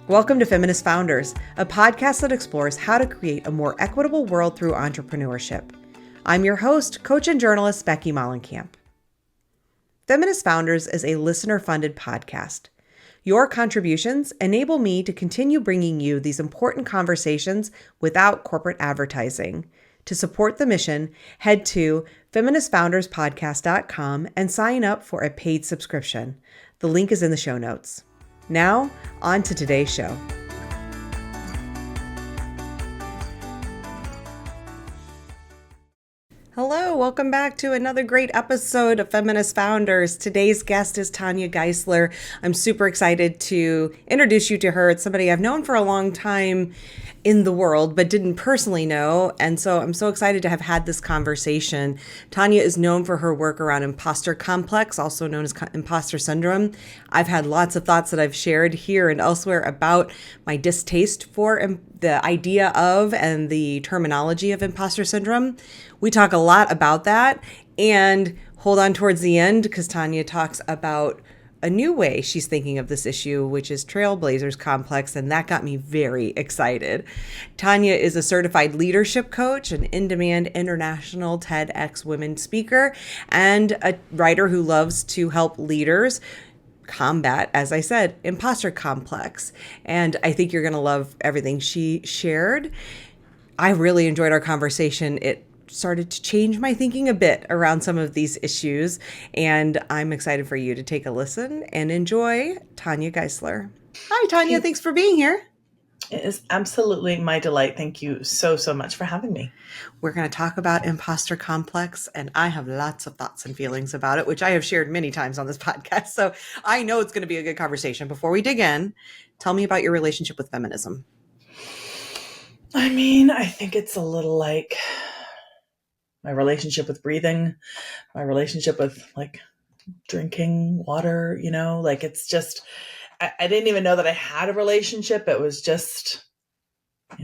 Welcome to Feminist Founders, a podcast that explores how to create a more equitable world through entrepreneurship. I'm your host, coach and journalist Becky Mollenkamp. Feminist Founders is a listener-funded podcast. Your contributions enable me to continue bringing you these important conversations without corporate advertising. To support the mission, head to feministfounderspodcast.com and sign up for a paid subscription. The link is in the show notes. Now, on to today's show. Hello, welcome back to another great episode of Feminist Founders. Today's guest is Tanya Geisler. I'm super excited to introduce you to her. It's somebody I've known for a long time in the world, but didn't personally know. And so I'm so excited to have had this conversation. Tanya is known for her work around Imposter Complex, also known as Imposter Syndrome. I've had lots of thoughts that I've shared here and elsewhere about my distaste for the idea of and the terminology of Imposter Syndrome. We talk a lot about that and hold on towards the end because Tanya talks about a new way she's thinking of this issue, which is Trailblazer Complex, and that got me very excited. Tanya is a certified leadership coach, an in-demand international TEDx women speaker, and a writer who loves to help leaders combat, as I said, imposter complex. And I think you're going to love everything she shared. I really enjoyed our conversation. It started to change my thinking a bit around some of these issues, and I'm excited for you to take a listen and enjoy Tanya Geisler. Hi, Tanya. Thanks for being here. It is absolutely my delight. Thank you so much for having me. We're going to talk about imposter complex, and I have lots of thoughts and feelings about it, which I have shared many times on this podcast. So I know it's going to be a good conversation. Before we dig in, tell me about your relationship with feminism. I mean, I think it's a little like my relationship with breathing, my relationship with like drinking water, it's just, I didn't even know that I had a relationship. It was just, I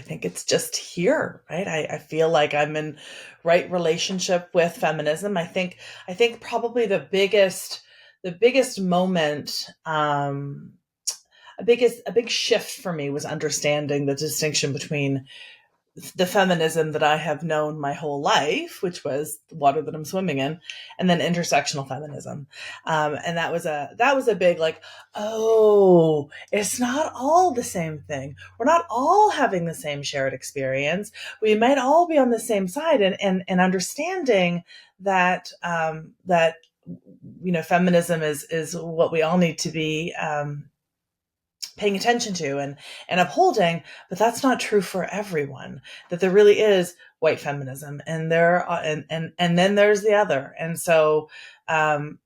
think it's just here, right? I feel like I'm in right relationship with feminism. I think probably the biggest moment, a big shift for me was understanding the distinction between the feminism that I have known my whole life, which was the water that I'm swimming in, and then intersectional feminism. And that was a big like, oh, it's not all the same thing. We're not all having the same shared experience. We might all be on the same side, and understanding that, feminism is what we all need to be, paying attention to and upholding, but that's not true for everyone. That there really is white feminism, and and then there's the other. And so,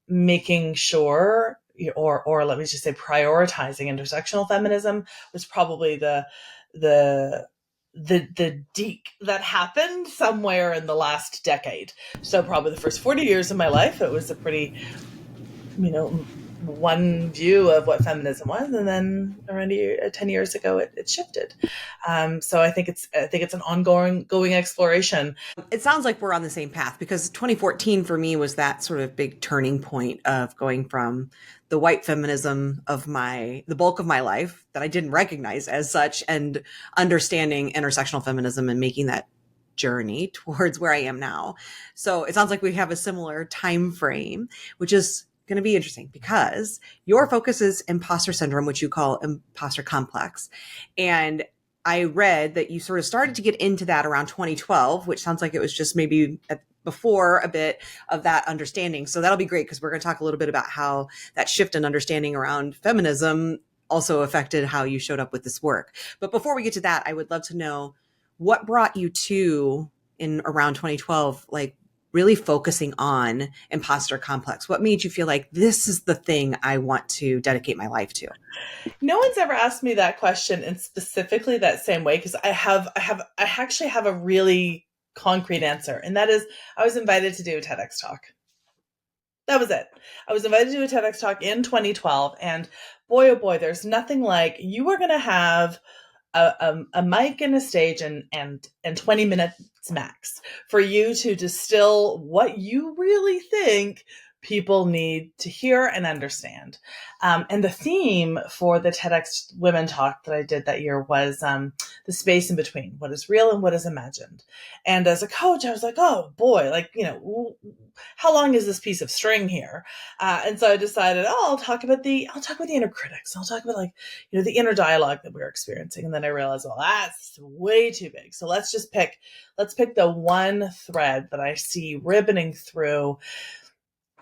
making sure, or let me just say, prioritizing intersectional feminism was probably the deke that happened somewhere in the last decade. So probably the first 40 years of my life, it was a pretty, one view of what feminism was, and then around 10 years ago, it shifted. So I think it's an ongoing exploration. It sounds like we're on the same path, because 2014 for me was that sort of big turning point of going from the white feminism of the bulk of my life that I didn't recognize as such, and understanding intersectional feminism and making that journey towards where I am now. So it sounds like we have a similar time frame, which is going to be interesting because your focus is imposter syndrome, which you call imposter complex. And I read that you sort of started to get into that around 2012, which sounds like it was just maybe before a bit of that understanding. So that'll be great, because we're going to talk a little bit about how that shift in understanding around feminism also affected how you showed up with this work. But before we get to that, I would love to know what brought you to, in around 2012, like really focusing on imposter complex. What made you feel like this is the thing I want to dedicate my life to? No one's ever asked me that question in specifically that same way, because I actually have a really concrete answer. And that is, I was invited to do a TEDx talk. That was it. I was invited to do a TEDx talk in 2012. And boy, oh boy, there's nothing like, you are going to have a mic and a stage and 20 minutes max for you to distill what you really think people need to hear and understand. And the theme for the TEDx Women Talk that I did that year was the space in between, what is real and what is imagined. And as a coach, I was like, oh boy, like, how long is this piece of string here? And so I decided, I'll talk about the inner critics. I'll talk about the inner dialogue that we're experiencing. And then I realized, well, that's way too big. So let's pick the one thread that I see ribboning through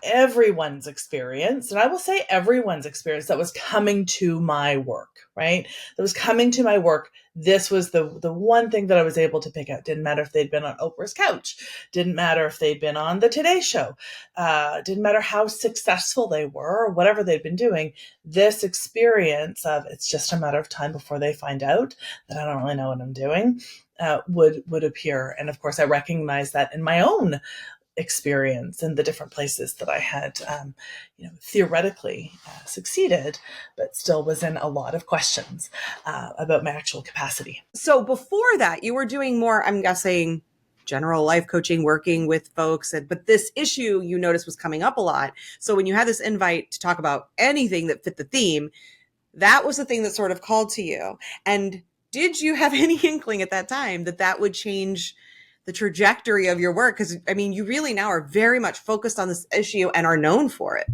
everyone's experience, and I will say everyone's experience that was coming to my work, right? That was coming to my work. This was the one thing that I was able to pick out. Didn't matter if they'd been on Oprah's couch. Didn't matter if they'd been on the Today Show. Didn't matter how successful they were or whatever they'd been doing. This experience of it's just a matter of time before they find out that I don't really know what I'm doing would appear. And of course, I recognize that in my own experience and the different places that I had, theoretically succeeded, but still was in a lot of questions about my actual capacity. So before that, you were doing more, I'm guessing, general life coaching, working with folks. But this issue you noticed was coming up a lot. So when you had this invite to talk about anything that fit the theme, that was the thing that sort of called to you. And did you have any inkling at that time that would change the trajectory of your work? Because, I mean, you really now are very much focused on this issue and are known for it.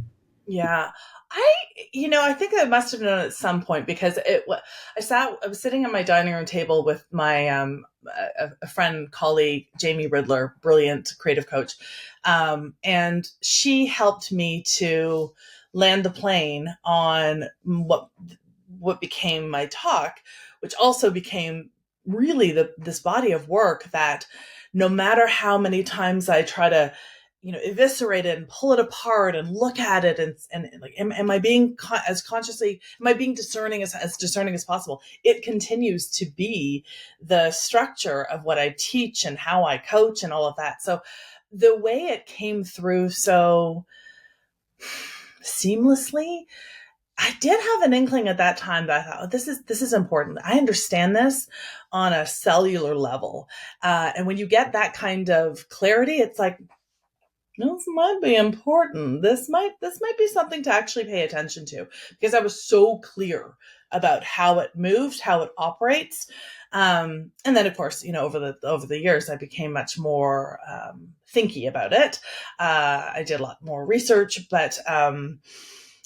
Yeah. I think I must have known at some point because I was sitting at my dining room table with my, a friend, colleague, Jamie Ridler, brilliant creative coach. And she helped me to land the plane on what became my talk, which also became really this body of work that no matter how many times I try to eviscerate it and pull it apart and look at it and like, am I being am I being discerning as discerning as possible? It continues to be the structure of what I teach and how I coach and all of that. So the way it came through so seamlessly, I did have an inkling at that time that I thought, oh, this is important. I understand this on a cellular level. And when you get that kind of clarity, it's like, this might be important. This might be something to actually pay attention to, because I was so clear about how it moved, how it operates. And then of course, over the years, I became much more thinky about it. I did a lot more research, but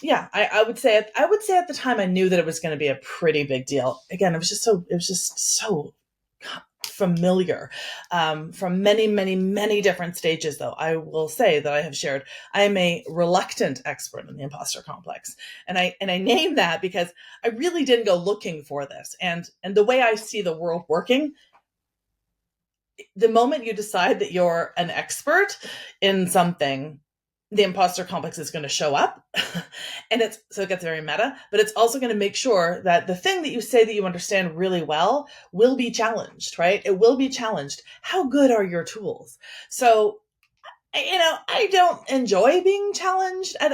yeah, I would say at the time I knew that it was going to be a pretty big deal. Again, it was just so familiar from many, many, many different stages, though. I will say that I have shared, I am a reluctant expert in the imposter complex. And I name that because I really didn't go looking for this. And the way I see the world working, the moment you decide that you're an expert in something, the imposter complex is going to show up. And it gets very meta, but it's also going to make sure that the thing that you say that you understand really well will be challenged, right? It will be challenged. How good are your tools? So, I don't enjoy being challenged at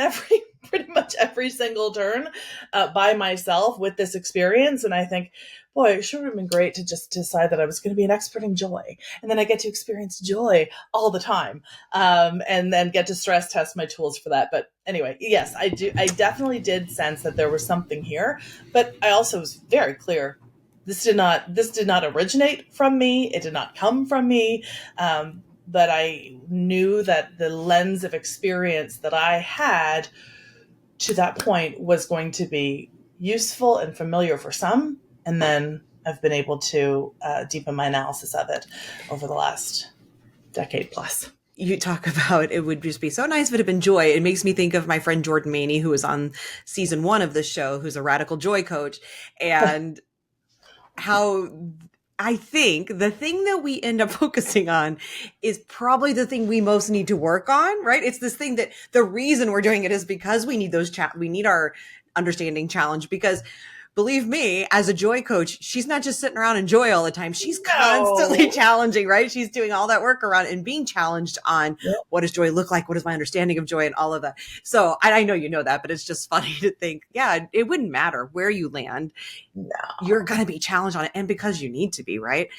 pretty much every single turn by myself with this experience. And I think, boy, it sure would have been great to just decide that I was going to be an expert in joy. And then I get to experience joy all the time, and then get to stress test my tools for that. But anyway, yes, I do. I definitely did sense that there was something here, but I also was very clear. This did not originate from me. It did not come from me. But I knew that the lens of experience that I had to that point was going to be useful and familiar for some. And then I've been able to deepen my analysis of it over the last decade plus. You talk about it would just be so nice if it had been joy. It makes me think of my friend Jordan Maney, who was on season 1 of the show, who's a radical joy coach, and how I think the thing that we end up focusing on is probably the thing we most need to work on, right? It's this thing that the reason we're doing it is because we need we need our understanding challenge, because believe me, as a joy coach, she's not just sitting around in joy all the time. She's constantly challenging, right? She's doing all that work around and being challenged on what does joy look like? What is my understanding of joy and all of that? So I know you know that, but it's just funny to think, yeah, it wouldn't matter where you land. No. You're going to be challenged on it, and because you need to be, right?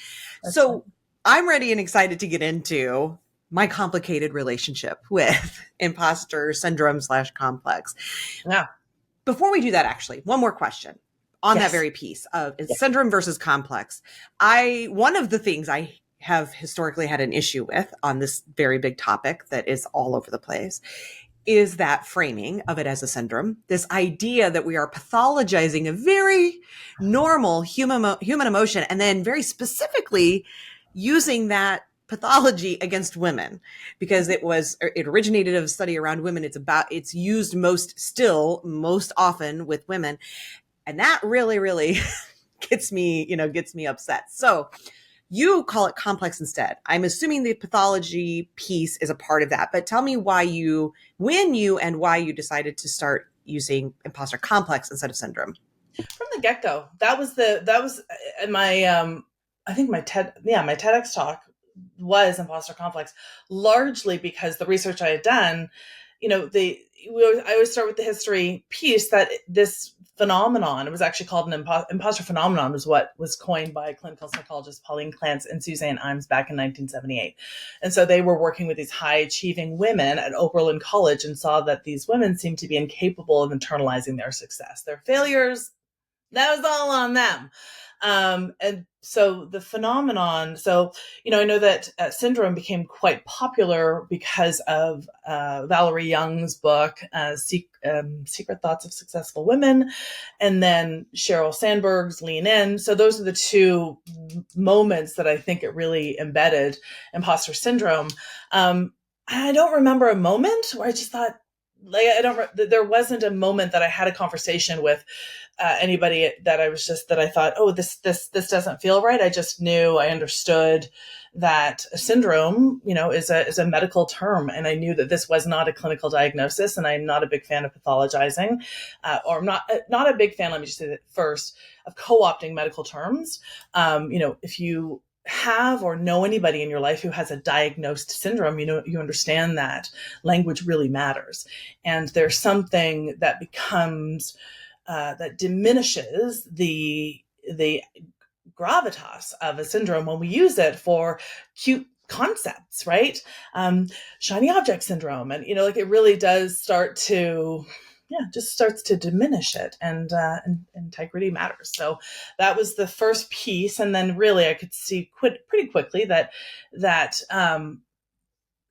So I'm ready and excited to get into my complicated relationship with imposter syndrome slash complex. Yeah. Before we do that, actually, one more question on that Yes. very piece of Yeah. syndrome versus complex. One of the things I have historically had an issue with on this very big topic that is all over the place is that framing of it as a syndrome, this idea that we are pathologizing a very normal human emotion, and then very specifically using that pathology against women, because it originated of a study around women. It's used most often with women, and that really gets me upset. So you call it complex instead. I'm assuming the pathology piece is a part of that, but tell me why you decided to start using imposter complex instead of syndrome. From the get-go, that was my I think my TEDx talk was imposter complex, largely because the research I had done, I always start with the history piece, that this phenomenon, it was actually called an imposter phenomenon, was what was coined by clinical psychologists Pauline Clance and Suzanne Imes back in 1978. And so they were working with these high achieving women at Oberlin College and saw that these women seemed to be incapable of internalizing their success. Their failures, that was all on them. And so the phenomenon, I know that syndrome became quite popular because of Valerie Young's book, Secret Thoughts of Successful Women, and then Sheryl Sandberg's Lean In. So those are the two moments that I think it really embedded imposter syndrome. I don't remember a moment where I just thought, there wasn't a moment that I had a conversation with anybody that I thought, oh, this doesn't feel right. I just knew, I understood that a syndrome, is a medical term, and I knew that this was not a clinical diagnosis. And I'm not a big fan of pathologizing, or not a big fan. Let me just say that first, of co-opting medical terms. If you have or know anybody in your life who has a diagnosed syndrome, you understand that language really matters, and there's something that becomes that diminishes the gravitas of a syndrome when we use it for cute concepts, right? Shiny object syndrome, and it really does start to, just starts to diminish it, and integrity matters. So that was the first piece, and then really I could see pretty quickly that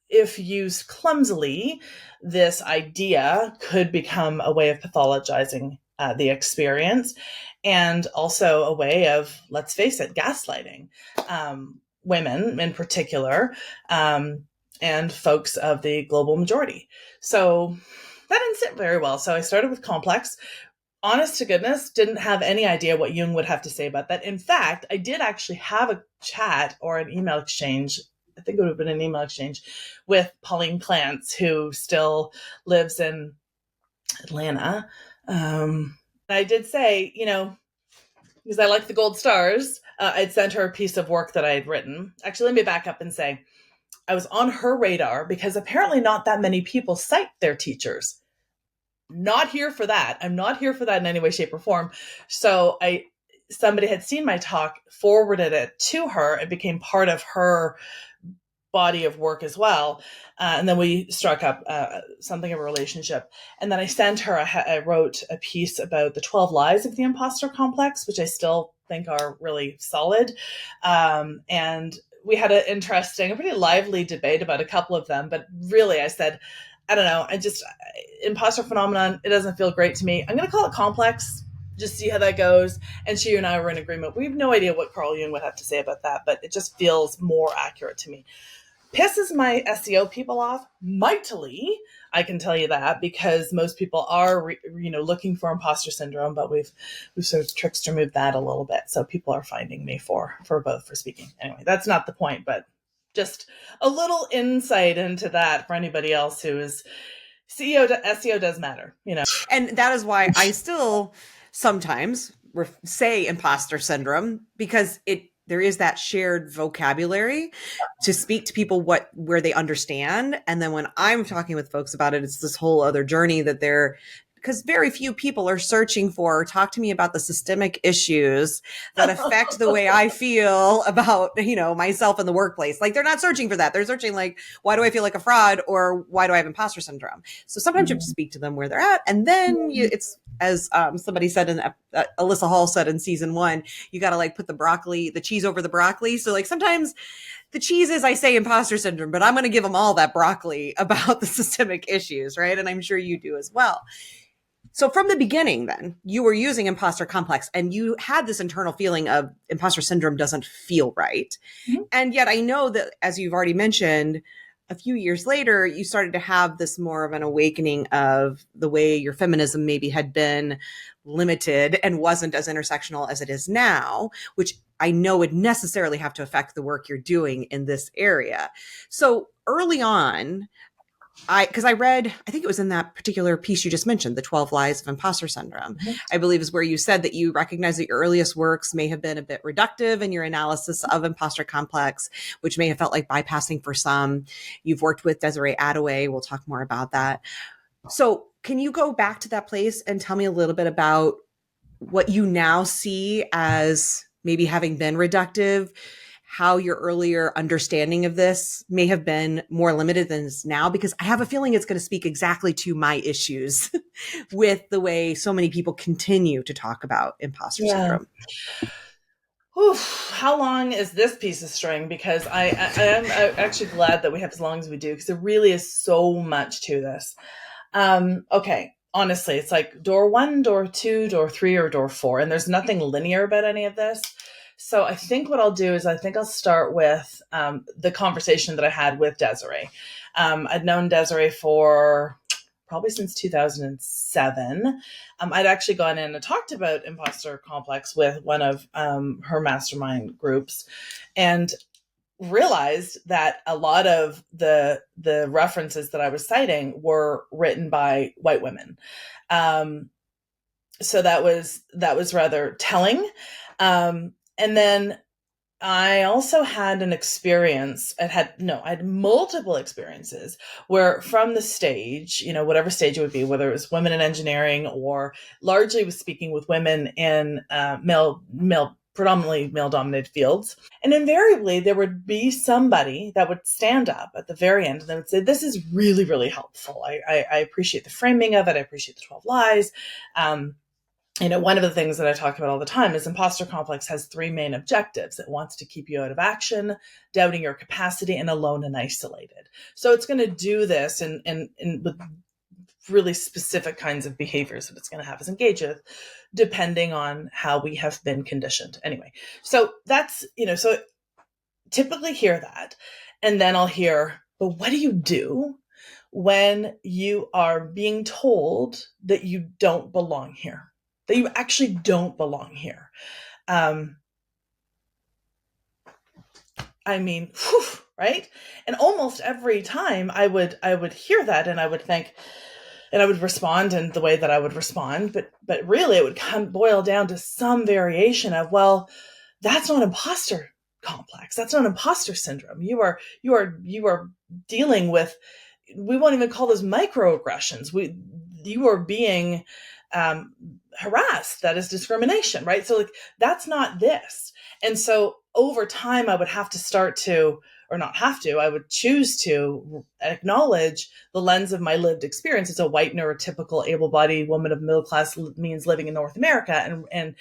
if used clumsily, this idea could become a way of pathologizing the experience, and also a way of, let's face it, gaslighting women in particular, and folks of the global majority. So that didn't sit very well. So I started with complex. Honest to goodness, didn't have any idea what Jung would have to say about that. In fact, I did actually have a chat or an email exchange, I think it would have been an email exchange, with Pauline Clance, who still lives in Atlanta. I did say, because I like the gold stars, I'd sent her a piece of work that I had written. Actually, let me back up and say I was on her radar because apparently not that many people cite their teachers. Not here for that. I'm not here for that in any way, shape, or form. So somebody had seen my talk, forwarded it to her. It became part of her body of work as well. And then we struck up something of a relationship. And then I sent her, I wrote a piece about the 12 lies of the imposter complex, which I still think are really solid. And we had an interesting, a pretty lively debate about a couple of them. But really, I said, I don't know, imposter phenomenon, it doesn't feel great to me. I'm going to call it complex, just see how that goes. And she and I were in agreement. We have no idea what Carl Jung would have to say about that, but it just feels more accurate to me. Pisses my SEO people off mightily, I can tell you that, because most people are, looking for imposter syndrome, but we've sort of trickster moved that a little bit. So people are finding me for both for speaking. Anyway, that's not the point, but just a little insight into that for anybody else who is SEO does matter, And that is why I still sometimes say imposter syndrome, because there is that shared vocabulary to speak to people where they understand. And then when I'm talking with folks about it, it's this whole other journey that they're because very few people are searching for, talk to me about the systemic issues that affect the way I feel about, myself in the workplace. Like they're not searching for that. They're searching like, why do I feel like a fraud, or why do I have imposter syndrome? So sometimes you have to speak to them where they're at. And then it's, as somebody said Alyssa Hall said in season 1, you got to like put the cheese over the broccoli. So like sometimes the cheese is, I say, imposter syndrome, but I'm going to give them all that broccoli about the systemic issues, right? And I'm sure you do as well. So from the beginning, then, you were using Imposter Complex and you had this internal feeling of imposter syndrome doesn't feel right. Mm-hmm. And yet I know that, as you've already mentioned, a few years later, you started to have this more of an awakening of the way your feminism maybe had been limited and wasn't as intersectional as it is now, which I know would necessarily have to affect the work you're doing in this area. So early on, because I read, I think it was in that particular piece you just mentioned, the 12 Lies of Imposter Syndrome, I believe is where you said that you recognize that your earliest works may have been a bit reductive in your analysis of Imposter Complex, which may have felt like bypassing for some. You've worked with Desiree Adaway. We'll talk more about that. So can you go back to that place and tell me a little bit about what you now see as maybe having been reductive, how your earlier understanding of this may have been more limited than it's now? Because I have a feeling it's going to speak exactly to my issues with the way so many people continue to talk about imposter syndrome. Oof, how long is this piece of string? Because I am actually glad that we have as long as we do, because there really is so much to this. Okay. Honestly, it's like door 1, door 2, door 3, or door 4. And there's nothing linear about any of this. So I think what I'll do is I think I'll start with the conversation that I had with Desiree. I'd known Desiree for probably since 2007. I'd actually gone in and talked about Imposter Complex with one of her mastermind groups, and realized that a lot of the references that I was citing were written by white women. So that was rather telling. And then I also had an experience. I had multiple experiences where from the stage, whatever stage it would be, whether it was women in engineering or largely was speaking with women in predominantly male-dominated fields. And invariably, there would be somebody that would stand up at the very end and they would say, this is really, really helpful. I appreciate the framing of it. I appreciate the 12 lies. One of the things that I talk about all the time is Imposter Complex has 3 main objectives. It wants to keep you out of action, doubting your capacity, and alone and isolated. So it's going to do this in with really specific kinds of behaviors that it's going to have us engage with, depending on how we have been conditioned. Anyway, so that's, so typically hear that. And then I'll hear, but what do you do when you are being told that you don't belong here? That you actually don't belong here. Right? And almost every time I would hear that and I would think, and I would respond in the way that I would respond, but really it would boil down to some variation of, well, that's not imposter complex. That's not imposter syndrome. You are dealing with, we won't even call those microaggressions. You are being harassed. That is discrimination, right? So like, that's not this. And so over time, I would have to start to, or not have to, I would choose to acknowledge the lens of my lived experience as a white, neurotypical, able-bodied woman of middle-class means living in North America, and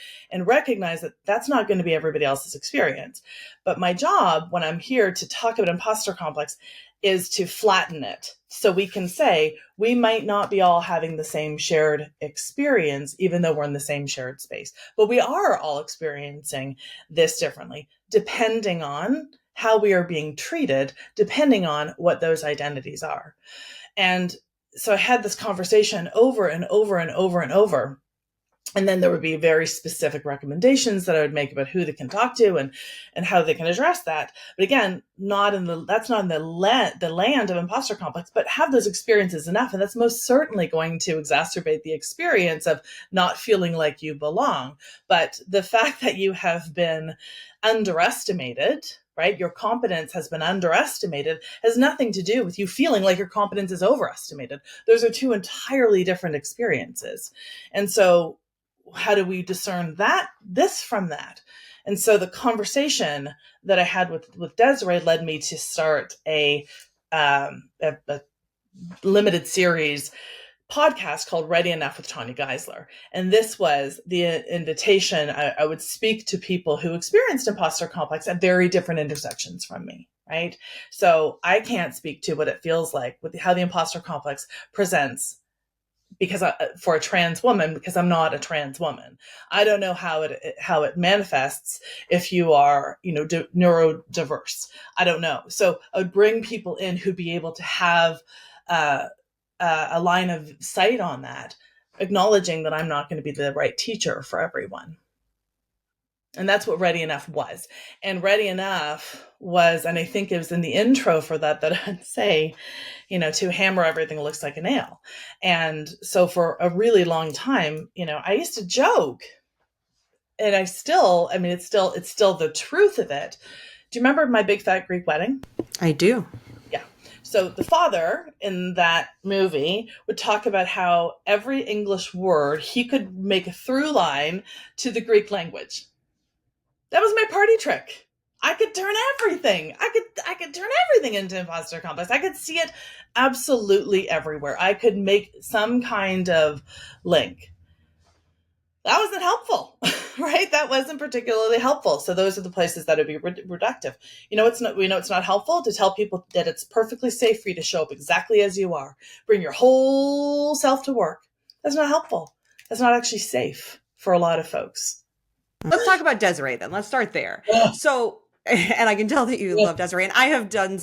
recognize that that's not going to be everybody else's experience. But my job when I'm here to talk about imposter complex is to flatten it. So we can say we might not be all having the same shared experience, even though we're in the same shared space, but we are all experiencing this differently, depending on how we are being treated, depending on what those identities are. And so I had this conversation over and over and over and over And then there would be very specific recommendations that I would make about who they can talk to and how they can address that. But again, that's not in the land of imposter complex, but have those experiences enough. And that's most certainly going to exacerbate the experience of not feeling like you belong. But the fact that you have been underestimated, right? Your competence has been underestimated, has nothing to do with you feeling like your competence is overestimated. Those are two entirely different experiences. And so how do we discern this from that? And so the conversation that I had with Desiree led me to start a limited series podcast called Ready Enough with Tanya Geisler. And this was the invitation. I would speak to people who experienced imposter complex at very different intersections from me, right? So I can't speak to what it feels like with how the imposter complex presents for a trans woman, because I'm not a trans woman. I don't know how it manifests if you are, neurodiverse. I don't know. So I would bring people in who'd be able to have a line of sight on that, acknowledging that I'm not going to be the right teacher for everyone. And that's what Ready Enough was. And Ready Enough was, and I think it was in the intro for that I'd say, to hammer everything looks like a nail. And so for a really long time, I used to joke, and it's still the truth of it. Do you remember My Big Fat Greek Wedding? I do. Yeah. So the father in that movie would talk about how every English word he could make a through line to the Greek language. That was my party trick. I could turn everything. I could turn everything into imposter complex. I could see it absolutely everywhere. I could make some kind of link. That wasn't helpful, right? That wasn't particularly helpful. So those are the places that would be reductive. We know it's not helpful to tell people that it's perfectly safe for you to show up exactly as you are. Bring your whole self to work. That's not helpful. That's not actually safe for a lot of folks. Let's talk about Desiree then. Let's start there. So, and I can tell that you love Desiree, and I have done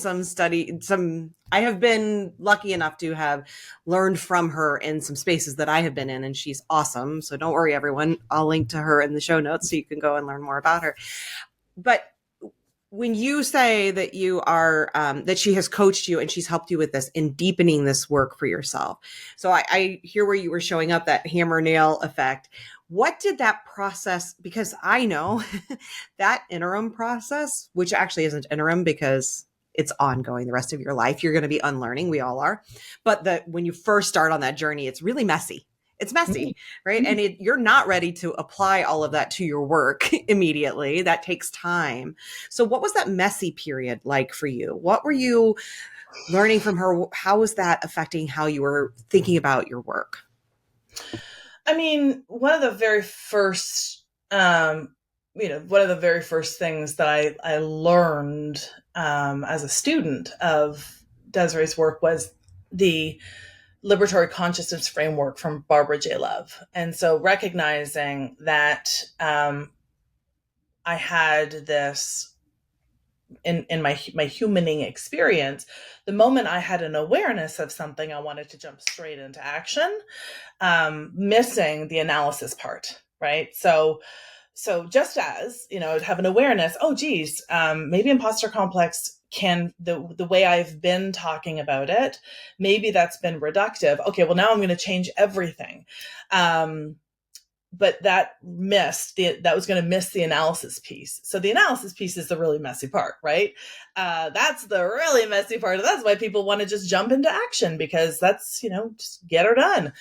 I have been lucky enough to have learned from her in some spaces that I have been in, and she's awesome. So don't worry, everyone. I'll link to her in the show notes so you can go and learn more about her. But when you say that you are that she has coached you and she's helped you with this in deepening this work for yourself, so I hear where you were showing up that hammer nail effect. What did that process, because I know that interim process, which actually isn't interim because it's ongoing the rest of your life, you're going to be unlearning, we all are, but when you first start on that journey, it's really messy. It's messy, right? And you're not ready to apply all of that to your work immediately. That takes time. So what was that messy period like for you? What were you learning from her? How was that affecting how you were thinking about your work? I mean, one of the very first things that I learned as a student of Desiree's work was the liberatory consciousness framework from Barbara J. Love. And so recognizing that I had this in my humaning experience, the moment I had an awareness of something, I wanted to jump straight into action, missing the analysis part, right? So just as, I'd have an awareness, oh, geez, maybe imposter complex the way I've been talking about it, maybe that's been reductive. Okay, well, now I'm going to change everything. But that was going to miss the analysis piece. So the analysis piece is the really messy part, right? That's the really messy part. That's why people want to just jump into action, because that's, just get her done.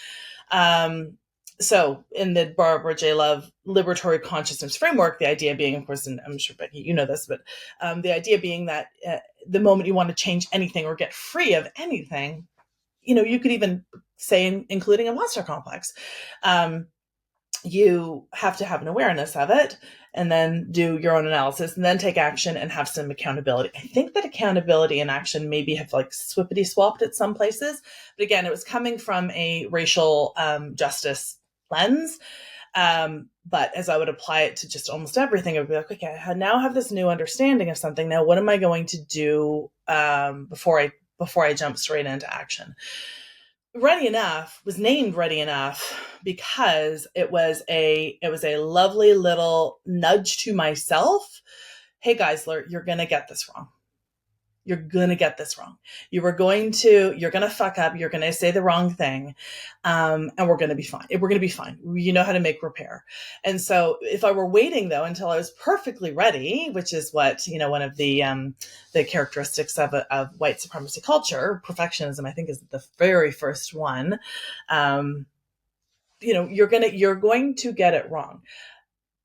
So in the Barbara J. Love liberatory consciousness framework, the idea being, of course, and I'm sure, Becky, you know this, but the idea being that the moment you want to change anything or get free of anything, you could even say, including imposter complex, you have to have an awareness of it, and then do your own analysis, and then take action and have some accountability. I think that accountability and action maybe have like swippity swapped at some places, but again, it was coming from a racial justice lens. But as I would apply it to just almost everything, it would be like, okay, I now have this new understanding of something. Now, what am I going to do before I jump straight into action? Ready Enough was named Ready Enough because it was a lovely little nudge to myself. Hey Geisler, you're gonna get this wrong. You're gonna get this wrong. You're gonna fuck up. You're gonna say the wrong thing, and we're gonna be fine. We're gonna be fine. You know how to make repair. And so, if I were waiting though until I was perfectly ready, which is what one of the characteristics of white supremacy culture, perfectionism, I think, is the very first one. You're going to get it wrong.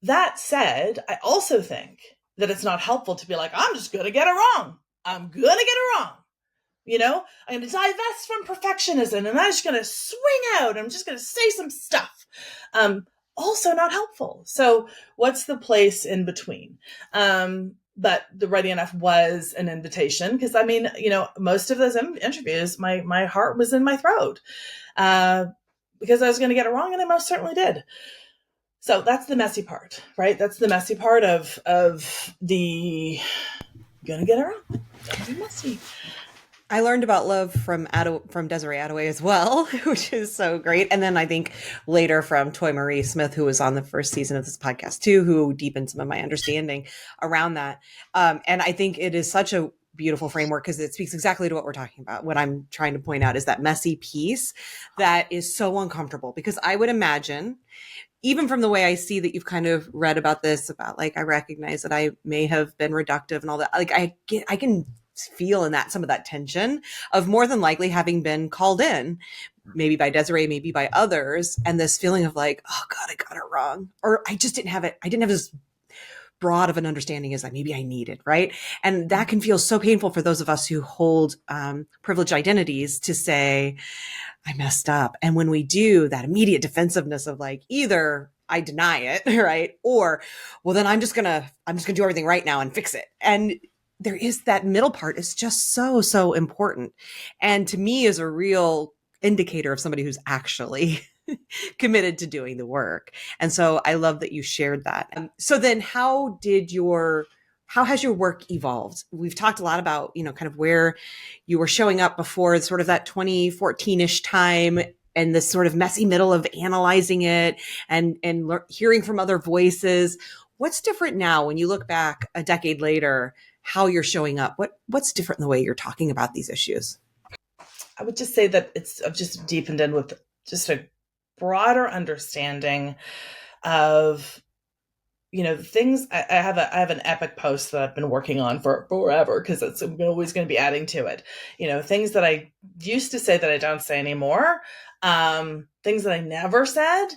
That said, I also think that it's not helpful to be like, I'm just gonna get it wrong. I'm gonna get it wrong. I'm going to divest from perfectionism and I'm just going to swing out. I'm just going to say some stuff. Also not helpful. So what's the place in between? But the Ready Enough was an invitation because most of those interviews, my heart was in my throat because I was going to get it wrong, and I most certainly did. So that's the messy part, right? That's the messy part of the gonna get it wrong. Gonna be messy. I learned about love from Desiree Adaway as well, which is so great. And then I think later from Toy Marie Smith, who was on the first season of this podcast too, who deepened some of my understanding around that. And I think it is such a beautiful framework because it speaks exactly to what we're talking about. What I'm trying to point out is that messy piece that is so uncomfortable, because I would imagine, even from the way I see that you've kind of read about this, about like, I recognize that I may have been reductive and all that. Like I can feel in that some of that tension of more than likely having been called in, maybe by Desiree, maybe by others. And this feeling of like, oh God, I got it wrong. Or I just didn't have it. I didn't have this broad of an understanding as maybe I needed, right? And that can feel so painful for those of us who hold privileged identities to say, I messed up. And when we do, that immediate defensiveness of like, either I deny it, right? Or, well, then I'm just gonna do everything right now and fix it. And there is that middle part is just so, so important. And to me is a real indicator of somebody who's actually committed to doing the work. And so I love that you shared that. So then how has your work evolved? We've talked a lot about, kind of where you were showing up before sort of that 2014-ish time, and this sort of messy middle of analyzing it and hearing from other voices. What's different now when you look back a decade later, how you're showing up? What's different in the way you're talking about these issues? I would just say that I've just deepened in with just a broader understanding of things. I have an epic post that I've been working on for forever because I'm always going to be adding to it. Things that I used to say that I don't say anymore, things that I never said,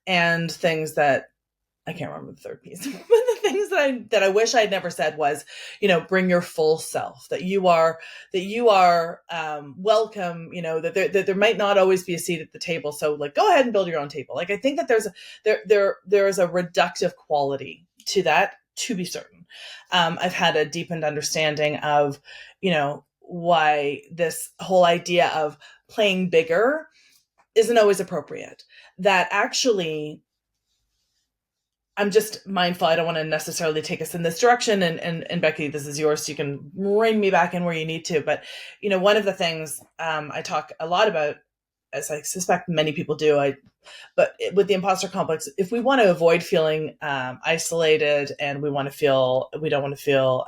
and things that I can't remember the third piece. But the things that I wish I'd never said was, bring your full self. That you are welcome. That there might not always be a seat at the table. So like, go ahead and build your own table. Like I think that there is a reductive quality to that, to be certain. I've had a deepened understanding of, why this whole idea of playing bigger isn't always appropriate. That actually, I'm just mindful. I don't want to necessarily take us in this direction. And Becky, this is yours. So you can bring me back in where you need to. But, one of the things I talk a lot about, as I suspect many people do, but with the imposter complex, if we want to avoid feeling isolated and we don't want to feel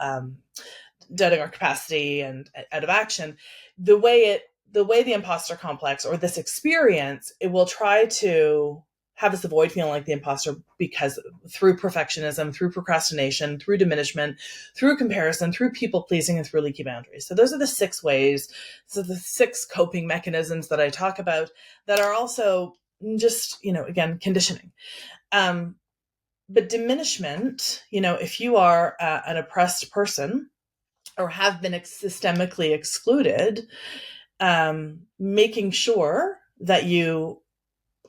doubting our capacity and out of action, the way the imposter complex or this experience, it will try to have us avoid feeling like the imposter because through perfectionism, through procrastination, through diminishment, through comparison, through people pleasing, and through leaky boundaries. So those are the 6 ways. So the 6 coping mechanisms that I talk about that are also just, again, conditioning. But diminishment, if you are an oppressed person or have been systemically excluded, making sure that you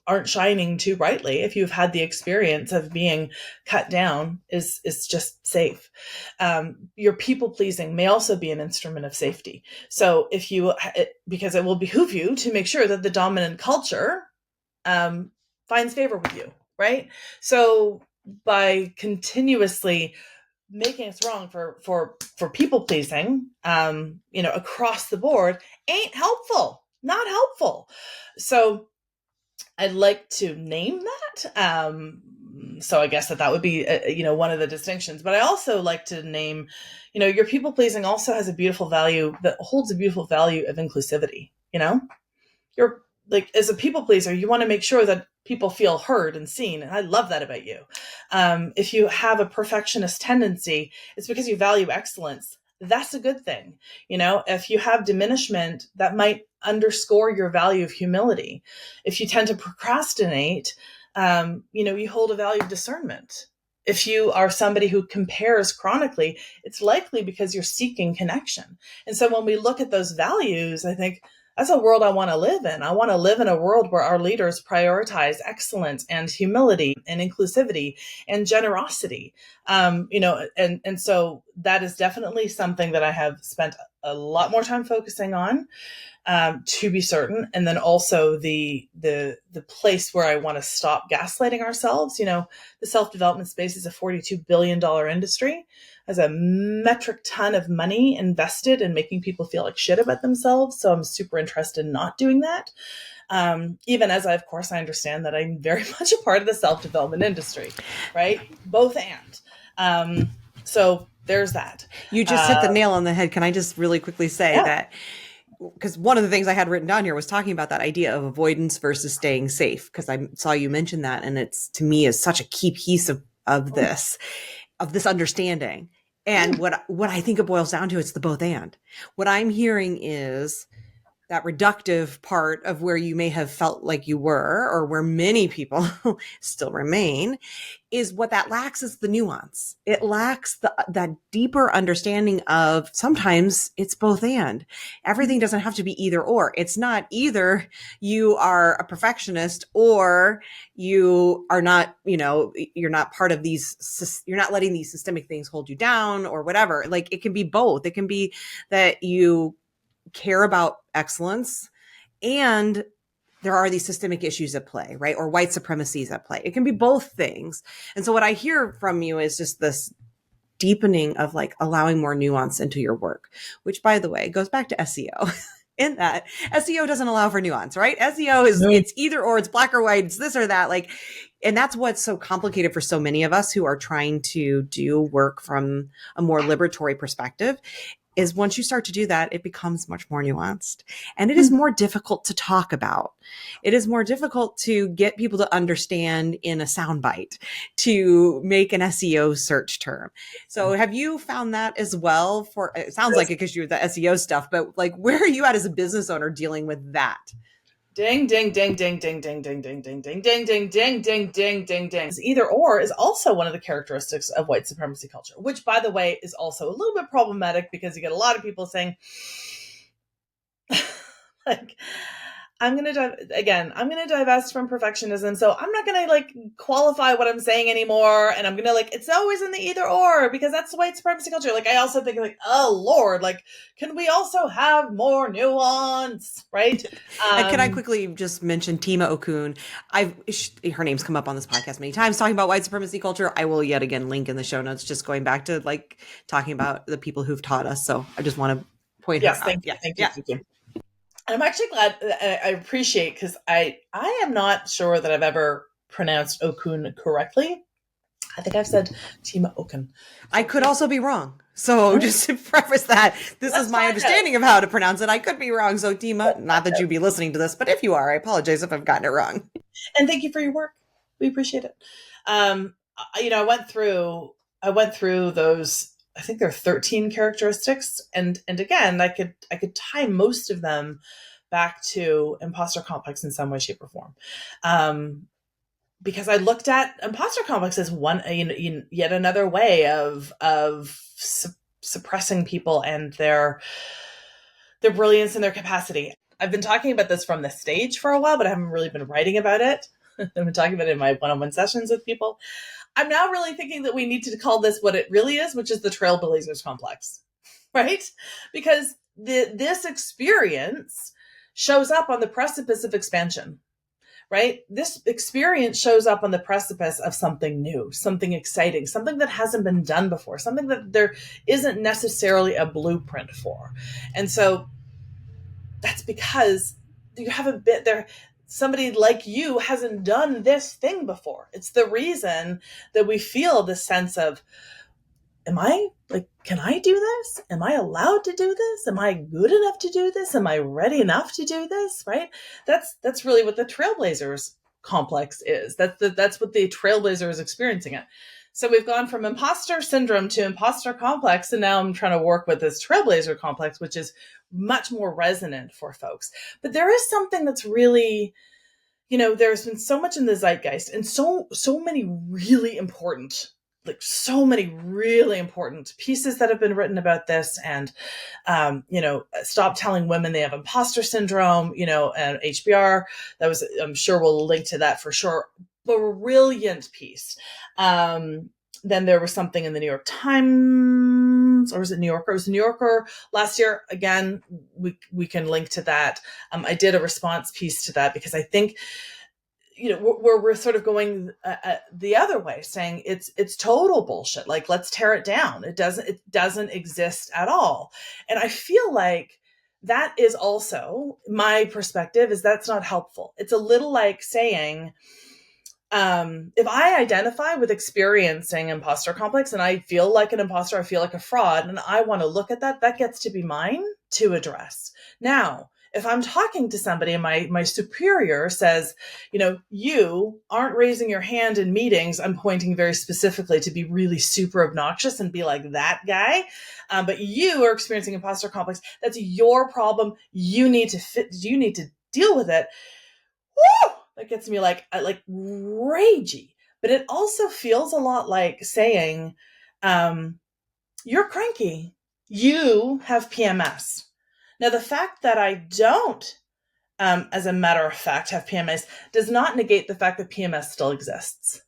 aren't shining too brightly if you've had the experience of being cut down is just safe. Your people pleasing may also be an instrument of safety. So because it will behoove you to make sure that the dominant culture finds favor with you, right? So by continuously making us wrong for people pleasing, across the board ain't helpful, not helpful. So I'd like to name that. So I guess that would be, one of the distinctions. But I also like to name, your people pleasing also has a beautiful value that holds a beautiful value of inclusivity. You're like, as a people pleaser, you want to make sure that people feel heard and seen. And I love that about you. If you have a perfectionist tendency, it's because you value excellence. That's a good thing. If you have diminishment, that might underscore your value of humility. If you tend to procrastinate, you hold a value of discernment. If you are somebody who compares chronically, it's likely because you're seeking connection. And so when we look at those values, I think that's a world I want to live in. I want to live in a world where our leaders prioritize excellence and humility and inclusivity and generosity. And so that is definitely something that I have spent a lot more time focusing on, to be certain. And then also the place where I want to stop gaslighting ourselves. The self-development space is a $42 billion industry, has a metric ton of money invested in making people feel like shit about themselves. So I'm super interested in not doing that. Even as of course, I understand that I'm very much a part of the self-development industry, right? Both and. So there's that. You just hit the nail on the head. Can I just really quickly say Yeah. that, because one of the things I had written down here was talking about that idea of avoidance versus staying safe, because I saw you mention that, and it's, to me, is such a key piece of this understanding. And what I think it boils down to, it's the both and. What I'm hearing is that reductive part of where you may have felt like you were, or where many people still remain, is what that lacks is the nuance. It lacks that deeper understanding of, sometimes it's both and. Everything doesn't have to be either or. It's not either you are a perfectionist or you are not, you're not part of these, you're not letting these systemic things hold you down or whatever. Like, it can be both. It can be that you care about excellence and there are these systemic issues at play, right? Or white supremacy is at play. It can be both things. And so what I hear from you is just this deepening of like allowing more nuance into your work, which, by the way, goes back to SEO. In that SEO doesn't allow for nuance, right? SEO is, it's either or, it's black or white, it's this or that. Like, and that's what's so complicated for so many of us who are trying to do work from a more liberatory perspective, is once you start to do that, it becomes much more nuanced, and it is more difficult to talk about. It is more difficult to get people to understand in a soundbite, to make an SEO search term. So have you found that as well? For, it sounds like it because you're the SEO stuff, but like, where are you at as a business owner dealing with that? Ding, ding, ding, ding, ding, ding, ding, ding, ding, ding, ding, ding, ding, ding, ding, ding, ding. Either or is also one of the characteristics of white supremacy culture, which, by the way, is also a little bit problematic because you get a lot of people saying, like, I'm going to divest from perfectionism. So I'm not going to like qualify what I'm saying anymore. And I'm going to like, it's always in the either or because that's white supremacy culture. Like, I also think like, oh Lord, like, can we also have more nuance? Right. And can I quickly just mention Tima Okun? Her name's come up on this podcast many times talking about white supremacy culture. I will yet again link in the show notes, just going back to like talking about the people who've taught us. So I just want to point her out. Thank you. I'm actually glad. I appreciate, because I am not sure that I've ever pronounced Okun correctly. I think I've said Tima Okun. I could also be wrong. So just to preface that, this is my understanding of how to pronounce it. I could be wrong. So Tima, not that you'd be listening to this, but if you are, I apologize if I've gotten it wrong. And thank you for your work. We appreciate it. I went through those. I think there are 13 characteristics, and again, I could tie most of them back to imposter complex in some way, shape, or form. Because I looked at imposter complex as one, yet another way of suppressing people and their brilliance and their capacity. I've been talking about this from the stage for a while, but I haven't really been writing about it. I've been talking about it in my one-on-one sessions with people. I'm now really thinking that we need to call this what it really is, which is the Trailblazers Complex, right? Because this experience shows up on the precipice of expansion, right? This experience shows up on the precipice of something new, something exciting, something that hasn't been done before, something that there isn't necessarily a blueprint for. And so that's because you haven't been there. Somebody like you hasn't done this thing before. It's the reason that we feel this sense of, am I like, can I do this? Am I allowed to do this? Am I good enough to do this? Am I ready enough to do this? Right? That's really what the Trailblazers complex is. That's what the Trailblazer is experiencing it. So we've gone from imposter syndrome to imposter complex, and now I'm trying to work with this Trailblazer complex, which is much more resonant for folks. But there is something that's really, there's been so much in the zeitgeist, and so many really important, so many really important pieces that have been written about this. And stop telling women they have imposter syndrome, and HBR, that was, I'm sure we'll link to that for sure. Brilliant piece. Then there was something in the New York Times, or was it New Yorker? It was New Yorker last year. Again, we can link to that. I did a response piece to that because I think, we're sort of going the other way, saying it's total bullshit. Like, let's tear it down. It doesn't exist at all. And I feel like that is also my perspective, is that's not helpful. It's a little like saying, if I identify with experiencing imposter complex and I feel like an imposter, I feel like a fraud, and I want to look at that gets to be mine to address. Now, if I'm talking to somebody and my superior says, you aren't raising your hand in meetings, I'm pointing very specifically to be really super obnoxious and be like that guy, but you are experiencing imposter complex, that's your problem, you need to deal with it. Woo! That gets me like ragey. But it also feels a lot like saying, you're cranky. You have PMS. Now, the fact that I don't, as a matter of fact, have PMS does not negate the fact that PMS still exists.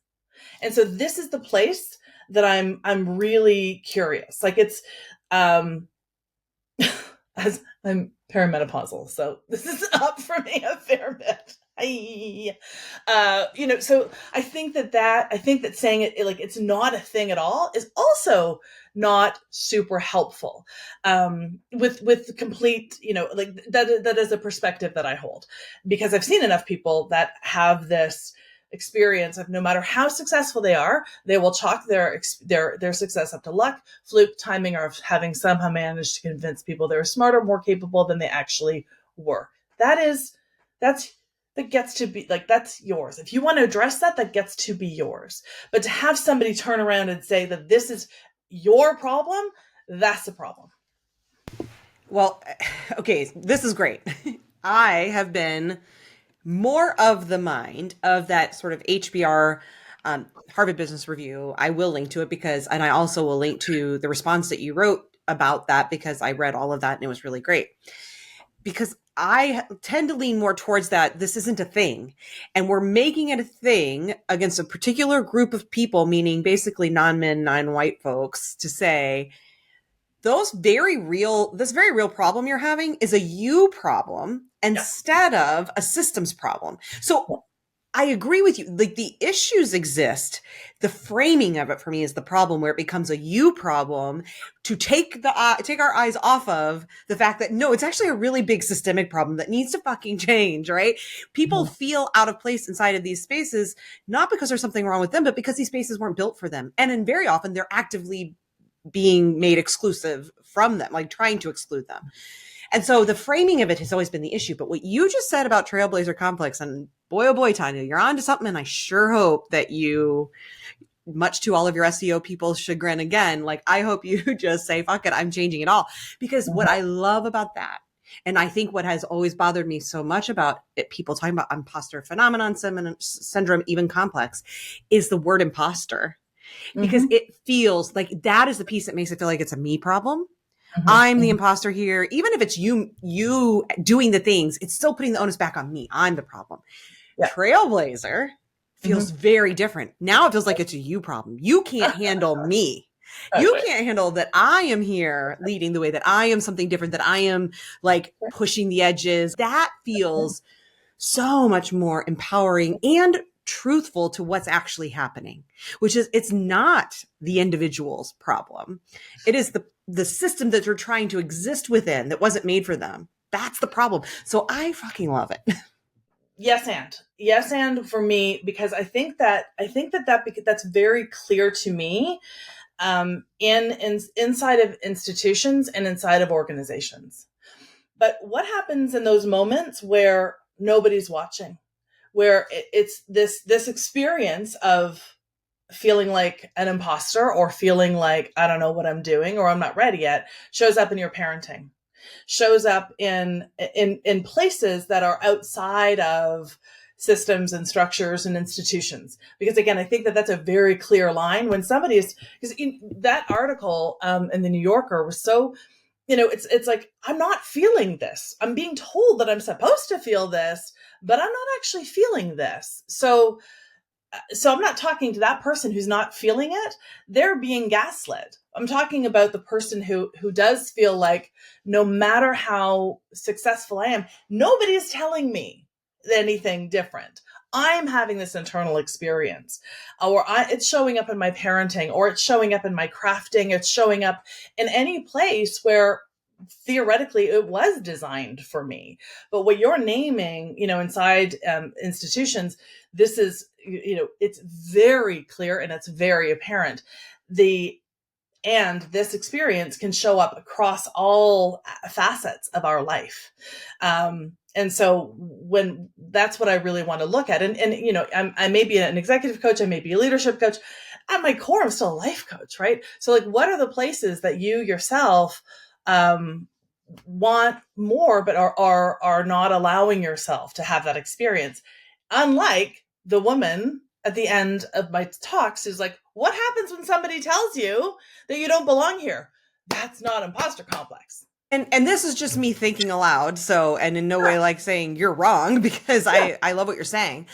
And so this is the place that I'm really curious. Like, it's, as I'm perimenopausal, so this is up for me a fair bit. So I think that saying it like it's not a thing at all is also not super helpful. With complete, like that is a perspective that I hold, because I've seen enough people that have this experience of, no matter how successful they are, they will chalk their success up to luck, fluke, timing, or having somehow managed to convince people they're smarter, more capable than they actually were. That gets to be like, that's yours. If you want to address that gets to be yours. But to have somebody turn around and say that this is your problem, that's a problem. Well, okay, this is great. I have been more of the mind of that sort of HBR, Harvard Business Review. I will link to it and I also will link to the response that you wrote about that, because I read all of that and it was really great. Because I tend to lean more towards that this isn't a thing, and we're making it a thing against a particular group of people, meaning basically non-men, non-white folks, to say this very real problem you're having is a you problem instead of a systems problem. So I agree with you. Like, the issues exist. The framing of it for me is the problem, where it becomes a you problem, to take our eyes off of the fact that, no, it's actually a really big systemic problem that needs to fucking change, right? People feel out of place inside of these spaces, not because there's something wrong with them, but because these spaces weren't built for them. And very often they're actively being made exclusive from them, like trying to exclude them. And so the framing of it has always been the issue. But what you just said about Trailblazer Complex, and boy, oh boy, Tanya, you're onto something. And I sure hope that you, much to all of your SEO people's chagrin again, like, I hope you just say, fuck it, I'm changing it all. Because what I love about that, and I think what has always bothered me so much about it, people talking about imposter phenomenon, syndrome, even complex, is the word imposter. Because it feels like that is the piece that makes it feel like it's a me problem. I'm the imposter here. Even if it's you doing the things, it's still putting the onus back on me. I'm the problem. Yeah. Trailblazer feels very different. Now it feels like it's a you problem. You can't handle me. You can't handle that I am here leading the way, that I am something different, that I am like pushing the edges. That feels so much more empowering and truthful to what's actually happening, which is, it's not the individual's problem. It is the system that they're trying to exist within that wasn't made for them. That's the problem. So I fucking love it. Yes, and for me, because that's very clear to me, in inside of institutions and inside of organizations. But what happens in those moments where nobody's watching, where it's this experience of feeling like an imposter, or feeling like I don't know what I'm doing, or I'm not ready yet, shows up in your parenting, shows up in places that are outside of systems and structures and institutions. Because again, I think that that's a very clear line when somebody is, because that article in the New Yorker was so, it's like, I'm not feeling this, I'm being told that I'm supposed to feel this, but I'm not actually feeling this. So I'm not talking to that person who's not feeling it. They're being gaslit. I'm talking about the person who does feel like no matter how successful I am, nobody's telling me anything different. I'm having this internal experience, it's showing up in my parenting, or it's showing up in my crafting. It's showing up in any place where theoretically it was designed for me. But what you're naming, inside institutions, this is, it's very clear and it's very apparent. And this experience can show up across all facets of our life. And so when that's what I really want to look at, and I may be an executive coach, I may be a leadership coach. At my core, I'm still a life coach, right? So like, what are the places that you yourself want more, but are not allowing yourself to have that experience? Unlike the woman at the end of my talks is like, what happens when somebody tells you that you don't belong here? That's not imposter complex. And this is just me thinking aloud. So, and in no way like saying you're wrong, because I love what you're saying.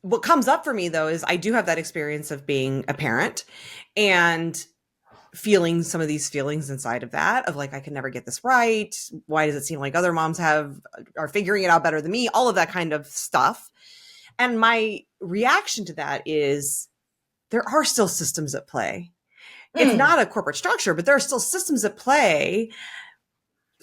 What comes up for me though is I do have that experience of being a parent and feeling some of these feelings inside of that, of like, I can never get this right. Why does it seem like other moms are figuring it out better than me? All of that kind of stuff. And my reaction to that is there are still systems at play. It's not a corporate structure, but there are still systems at play.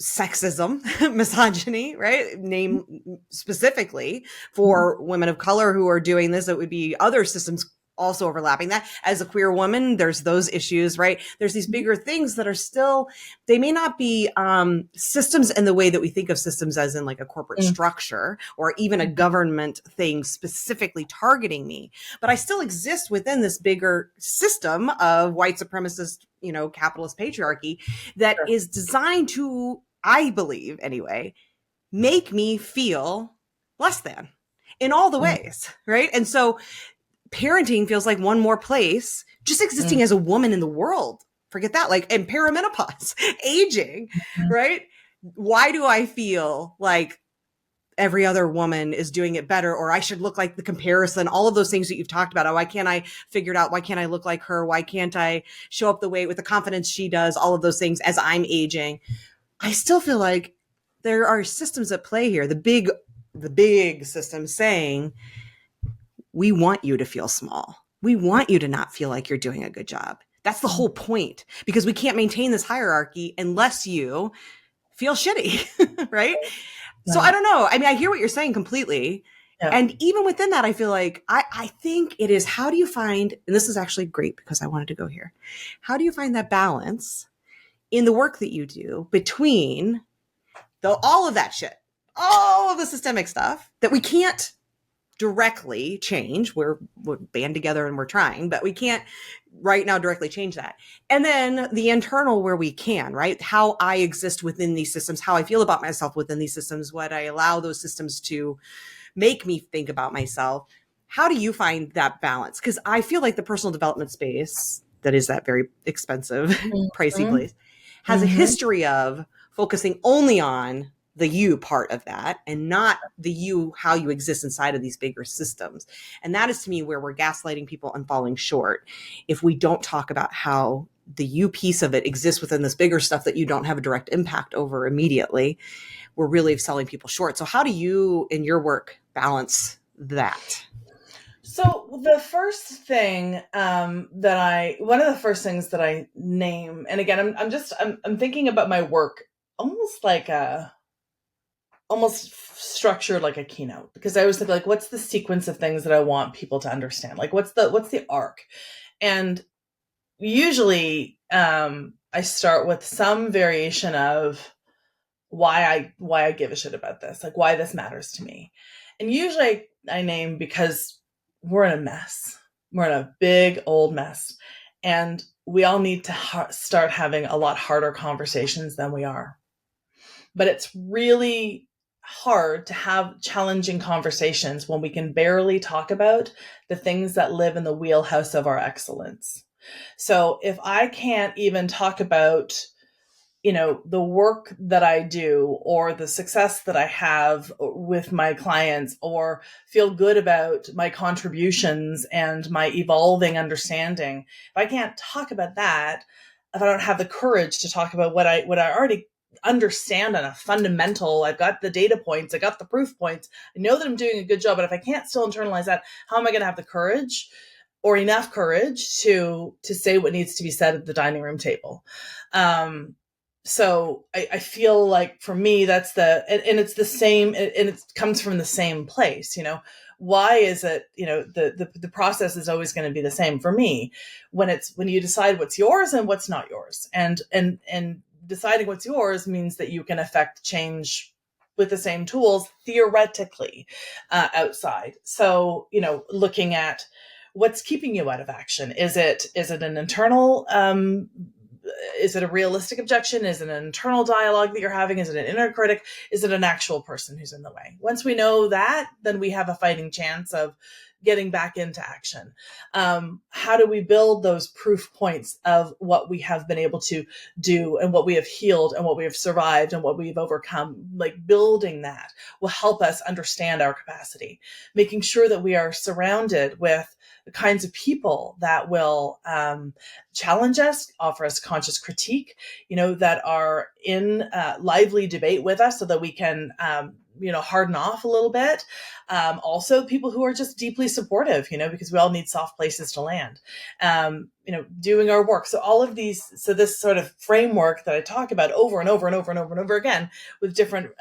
Sexism, misogyny, right? Name specifically for women of color who are doing this. It would be other systems also overlapping that. As a queer woman, there's those issues, right? There's these bigger things that are still, they may not be systems in the way that we think of systems as in like a corporate structure or even a government thing specifically targeting me, but I still exist within this bigger system of white supremacist, capitalist patriarchy that is designed to, I believe anyway, make me feel less than in all the ways, right? And so parenting feels like one more place, just existing as a woman in the world. Forget that, like in perimenopause, aging, right? Why do I feel like every other woman is doing it better, or I should look like the comparison, all of those things that you've talked about? Why can't I figure it out? Why can't I look like her? Why can't I show up the way with the confidence she does? All of those things as I'm aging. I still feel like there are systems at play here. The big system saying, we want you to feel small. We want you to not feel like you're doing a good job. That's the whole point, because we can't maintain this hierarchy unless you feel shitty, right? So I don't know. I mean, I hear what you're saying completely. Yeah. And even within that, I feel like I think it is, how do you find, and this is actually great because I wanted to go here. How do you find that balance in the work that you do between all of that shit, all of the systemic stuff that we can't directly change? We're band together and we're trying, but we can't right now directly change that. And then the internal where we can, right? How I exist within these systems, how I feel about myself within these systems, what I allow those systems to make me think about myself. How do you find that balance? Because I feel like the personal development space, that is that very expensive, pricey place, has a history of focusing only on the you part of that and not the you, how you exist inside of these bigger systems. And that is to me where we're gaslighting people and falling short. If we don't talk about how the you piece of it exists within this bigger stuff that you don't have a direct impact over immediately, we're really selling people short. So how do you in your work balance that? So the first thing one of the first things that I name, and again, I'm thinking about my work almost like almost structured like a keynote, because I always think like, what's the sequence of things that I want people to understand? Like, what's the arc? And usually, I start with some variation of why I give a shit about this, like why this matters to me. And usually I name because we're in a mess. We're in a big old mess. And we all need to start having a lot harder conversations than we are. But it's really hard to have challenging conversations when we can barely talk about the things that live in the wheelhouse of our excellence. So if I can't even talk about, the work that I do or the success that I have with my clients, or feel good about my contributions and my evolving understanding, if I can't talk about that, if I don't have the courage to talk about what I already understand on a fundamental, I've got the data points, I got the proof points, I know that I'm doing a good job, but if I can't still internalize that, how am I going to have the courage or enough courage to say what needs to be said at the dining room table? So I feel like for me, that's and it's the same, and it comes from the same place. Why is it, the process is always going to be the same for me when you decide what's yours and what's not yours, and deciding what's yours means that you can affect change with the same tools theoretically, outside. So, looking at what's keeping you out of action. Is it an internal, is it a realistic objection? Is it an internal dialogue that you're having? Is it an inner critic? Is it an actual person who's in the way? Once we know that, then we have a fighting chance of getting back into action. How do we build those proof points of what we have been able to do and what we have healed and what we have survived and what we've overcome? Like, building that will help us understand our capacity, making sure that we are surrounded with the kinds of people that will, challenge us, offer us conscious critique, that are in lively debate with us so that we can, harden off a little bit. Also, people who are just deeply supportive, because we all need soft places to land, doing our work. So all of these, so this sort of framework that I talk about over and over and over and over and over again with different,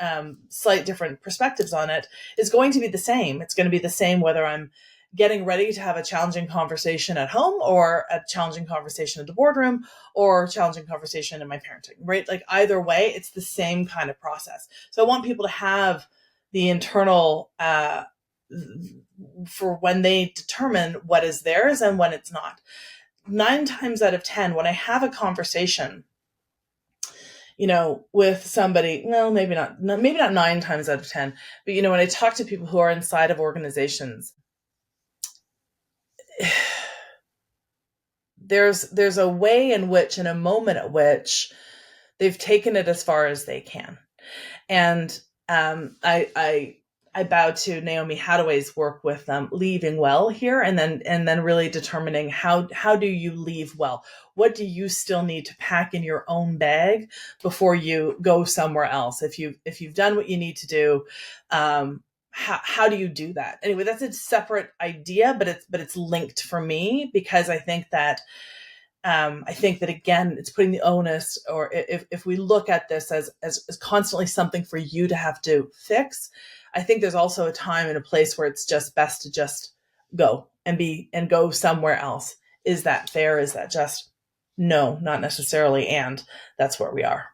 slight different perspectives on it, is going to be the same. It's going to be the same whether I'm getting ready to have a challenging conversation at home, or a challenging conversation at the boardroom, or challenging conversation in my parenting, right? Like, either way, it's the same kind of process. So I want people to have the internal, for when they determine what is theirs and when it's not. 9 times out of 10, when I have a conversation, with somebody, no, maybe not 9 times out of 10, but, when I talk to people who are inside of organizations, there's a way in which, in a moment at which, they've taken it as far as they can. And I bow to Naomi Hadaway's work with leaving well here, and then really determining how do you leave well? What do you still need to pack in your own bag before you go somewhere else? If you've done what you need to do, how do you do that? Anyway, that's a separate idea, but it's linked for me, because I think that, again, it's putting the onus, or if we look at this as constantly something for you to have to fix, I think there's also a time and a place where it's just best to just go and go somewhere else. Is that fair? Is that just? No, not necessarily. And that's where we are.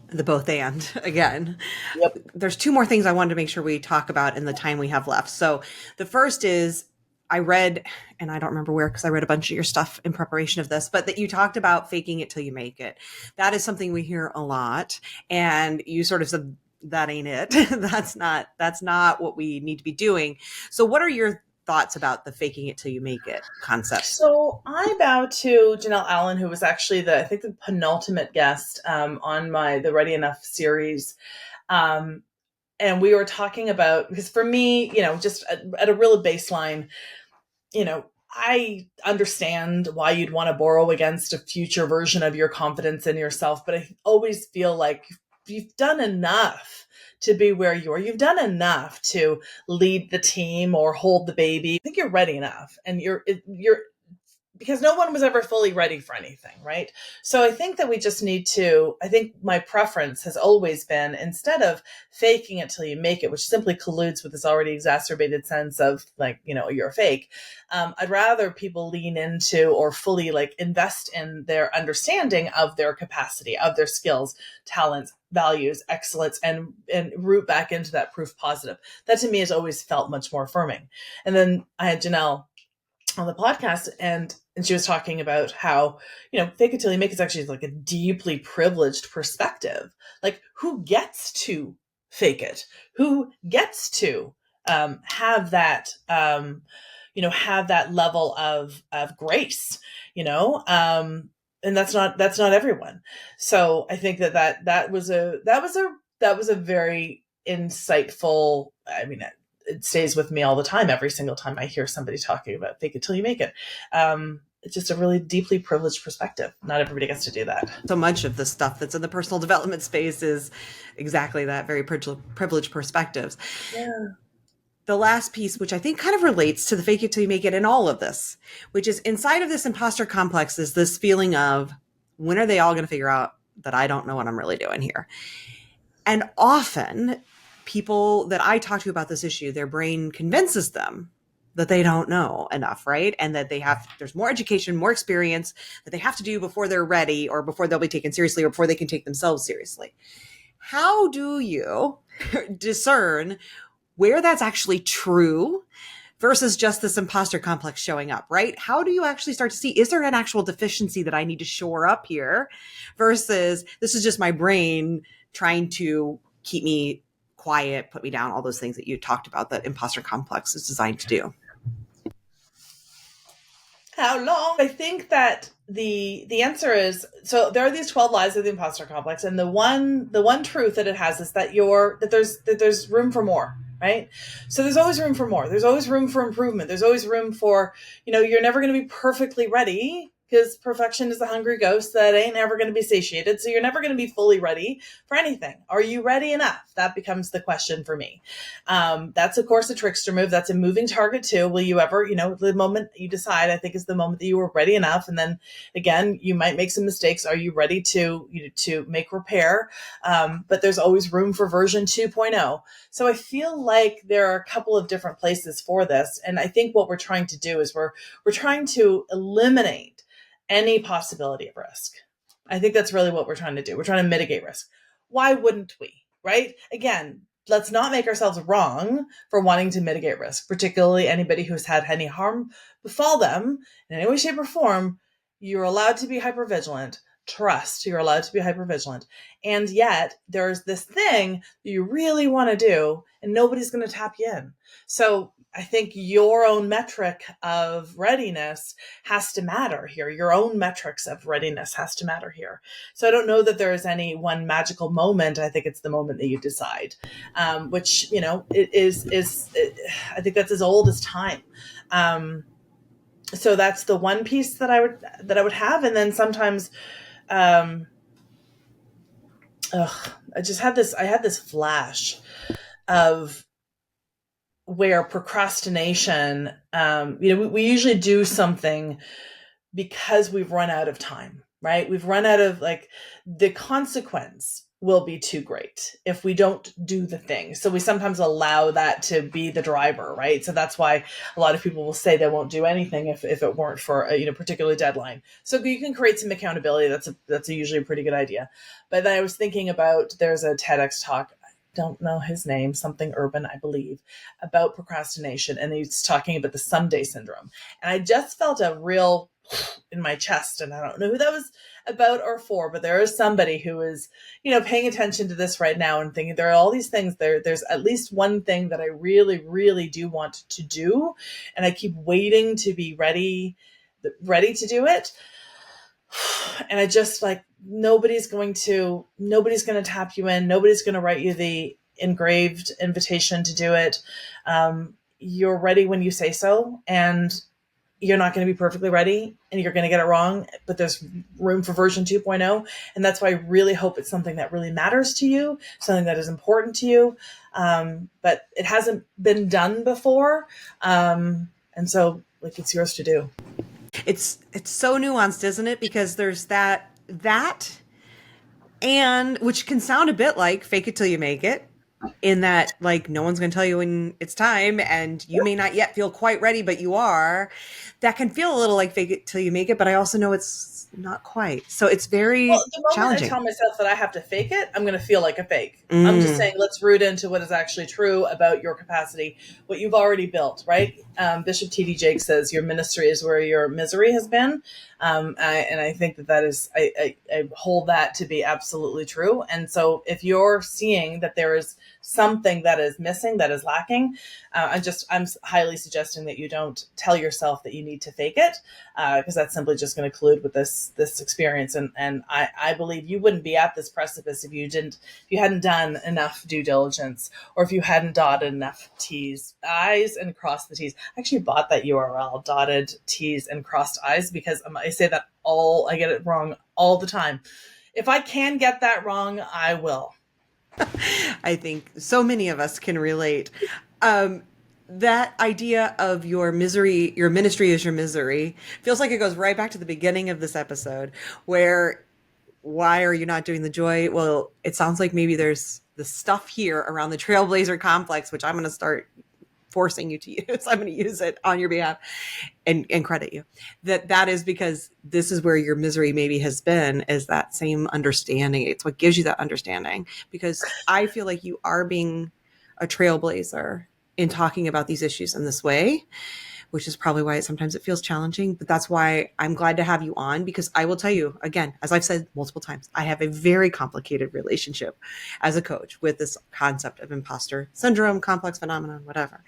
The both and again. Yep. There's 2 more things I wanted to make sure we talk about in the time we have left. So the first is, I read, and I don't remember where, because I read a bunch of your stuff in preparation of this, but that you talked about faking it till you make it. That is something we hear a lot. And you sort of said, that ain't it. That's not what we need to be doing. So what are your thoughts about the faking it till you make it concept? So I bow to Janelle Allen, who was actually the penultimate guest, on the Ready Enough series. And we were talking about, because for me, just at a real baseline, I understand why you'd want to borrow against a future version of your confidence in yourself, but I always feel like you've done enough to be where you are. You've done enough to lead the team or hold the baby. I think you're ready enough, and you're because no one was ever fully ready for anything, right? So I think that we just need to, I think my preference has always been, instead of faking it till you make it, which simply colludes with this already exacerbated sense of like, you're a fake. I'd rather people lean into or fully like invest in their understanding of their capacity, of their skills, talents, values, excellence, and root back into that proof positive. That to me has always felt much more affirming. And then I had Janelle on the podcast, and she was talking about how fake it till you make it's actually like a deeply privileged perspective. Like, who gets to fake it? Who gets to have that have that level of grace? And that's not everyone. So I think that was a very insightful. I mean, it stays with me all the time. Every single time I hear somebody talking about fake it till you make it. It's just a really deeply privileged perspective. Not everybody gets to do that. So much of the stuff that's in the personal development space is exactly that, very privileged perspectives. Yeah. The last piece, which I think kind of relates to the fake it till you make it in all of this, which is inside of this imposter complex, is this feeling of, when are they all going to figure out that I don't know what I'm really doing here? And often people that I talk to about this issue, their brain convinces them that they don't know enough, right? And that there's more education, more experience that they have to do before they're ready, or before they'll be taken seriously, or before they can take themselves seriously. How do you discern where that's actually true versus just this imposter complex showing up, right? How do you actually start to see, is there an actual deficiency that I need to shore up here versus this is just my brain trying to keep me quiet, put me down, all those things that you talked about that imposter complex is designed to do? How long? I think that the answer is, so there are these 12 lies of the imposter complex, and the one truth that it has is that there's room for more, right? So there's always room for more. There's always room for improvement. There's always room for, you're never going to be perfectly ready, because perfection is a hungry ghost that ain't ever going to be satiated. So you're never going to be fully ready for anything. Are you ready enough? That becomes the question for me. That's, of course, a trickster move. That's a moving target too. Will you ever, the moment you decide, I think, is the moment that you were ready enough. And then again, you might make some mistakes. Are you ready to make repair? But there's always room for version 2.0. So I feel like there are a couple of different places for this. And I think what we're trying to do is we're trying to eliminate any possibility of risk. I think that's really what we're trying to do. We're trying to mitigate risk. Why wouldn't we, right? Again, let's not make ourselves wrong for wanting to mitigate risk, particularly anybody who's had any harm befall them in any way, shape, or form. You're allowed to be hypervigilant. Trust, you're allowed to be hypervigilant. And yet there's this thing that you really want to do, and nobody's going to tap you in. So I think your own metric of readiness has to matter here. Your own metrics of readiness has to matter here. So I don't know that there is any one magical moment. I think it's the moment that you decide, which, it is I think that's as old as time. So that's the one piece that I would have. And then sometimes, I had this flash of where procrastination, we usually do something because we've run out of time, right? We've run out of, like, the consequence will be too great if we don't do the thing. So we sometimes allow that to be the driver, right? So that's why a lot of people will say they won't do anything if it weren't for a particular deadline. So you can create some accountability. That's usually a pretty good idea. But then I was thinking about, there's a TEDx talk, don't know his name, something Urban, I believe, about procrastination. And he's talking about the someday syndrome. And I just felt a real in my chest, and I don't know who that was about or for, but there is somebody who is, paying attention to this right now and thinking there are all these things there's at least one thing that I really, really do want to do. And I keep waiting to be ready to do it. And I just, like, nobody's going to tap you in. Nobody's going to write you the engraved invitation to do it. You're ready when you say so, and you're not going to be perfectly ready, and you're going to get it wrong, but there's room for version 2.0. And that's why I really hope it's something that really matters to you, something that is important to you. But it hasn't been done before. And so, like, it's yours to do. It's so nuanced, isn't it? Because there's that and which can sound a bit like fake it till you make it, in that like no one's going to tell you when it's time and you may not yet feel quite ready, but you are. That can feel a little like fake it till you make it, but I also know it's not quite. So it's Well, very the moment I challenging. tell myself that I have to fake it, I'm going to feel like a fake. I'm just saying, Mm. let's root into what is actually true about your capacity, what you've already built, right? Bishop T.D. Jakes says, your ministry is where your misery has been. And I think that that is, I hold that to be absolutely true. And so if you're seeing that there is something that is missing, that is lacking, I'm highly suggesting that you don't tell yourself that you need to fake it, because that's simply just going to collude with this experience. And I believe you wouldn't be at this precipice if you hadn't done enough due diligence, or if you hadn't dotted enough T's, I's, and crossed the T's. I actually bought that URL, dotted T's and crossed I's, because I say that I get it wrong all the time. If I can get that wrong, I will. I think so many of us can relate. Um, that idea of your misery, your ministry is your misery, feels like it goes right back to the beginning of this episode, where why are you not doing the joy? Well, it sounds like maybe there's the stuff here around the Trailblazer Complex, which I'm going to start forcing you to use. I'm going to use it on your behalf and credit you. That is because this is where your misery maybe has been, is that same understanding. It's what gives you that understanding, because I feel like you are being a trailblazer in talking about these issues in this way, which is probably why sometimes it feels challenging. But that's why I'm glad to have you on, because I will tell you again, as I've said multiple times, I have a very complicated relationship as a coach with this concept of imposter syndrome, complex phenomenon, whatever,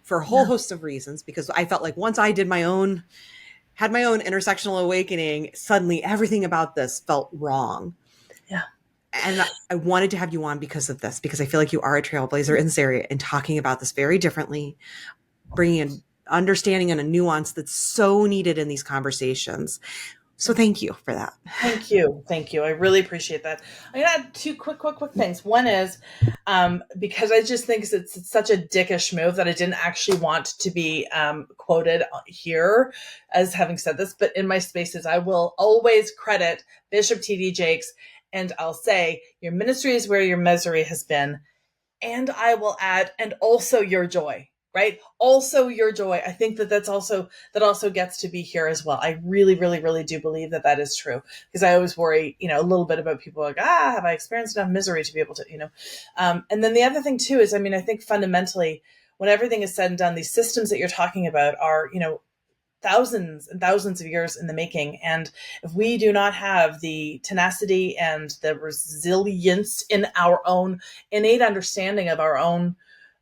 for a whole Yeah. host of reasons. Because I felt like once I had my own intersectional awakening, suddenly everything about this felt wrong. Yeah. And I wanted to have you on because of this, because I feel like you are a trailblazer in this area and talking about this very differently, bringing in understanding and a nuance that's so needed in these conversations. So thank you for that. Thank you. Thank you. I really appreciate that. I'm going to add two quick things. One is, because I just think it's such a dickish move that I didn't actually want to be quoted here as having said this, but in my spaces, I will always credit Bishop T.D. Jakes, and I'll say, your ministry is where your misery has been. And I will add, and also your joy, right? Also your joy. I think that also gets to be here as well. I really, really, really do believe that that is true, because I always worry, a little bit about people like, have I experienced enough misery to be able to. And then the other thing too is, I think fundamentally, when everything is said and done, these systems that you're talking about are, thousands and thousands of years in the making. And if we do not have the tenacity and the resilience in our own innate understanding of our own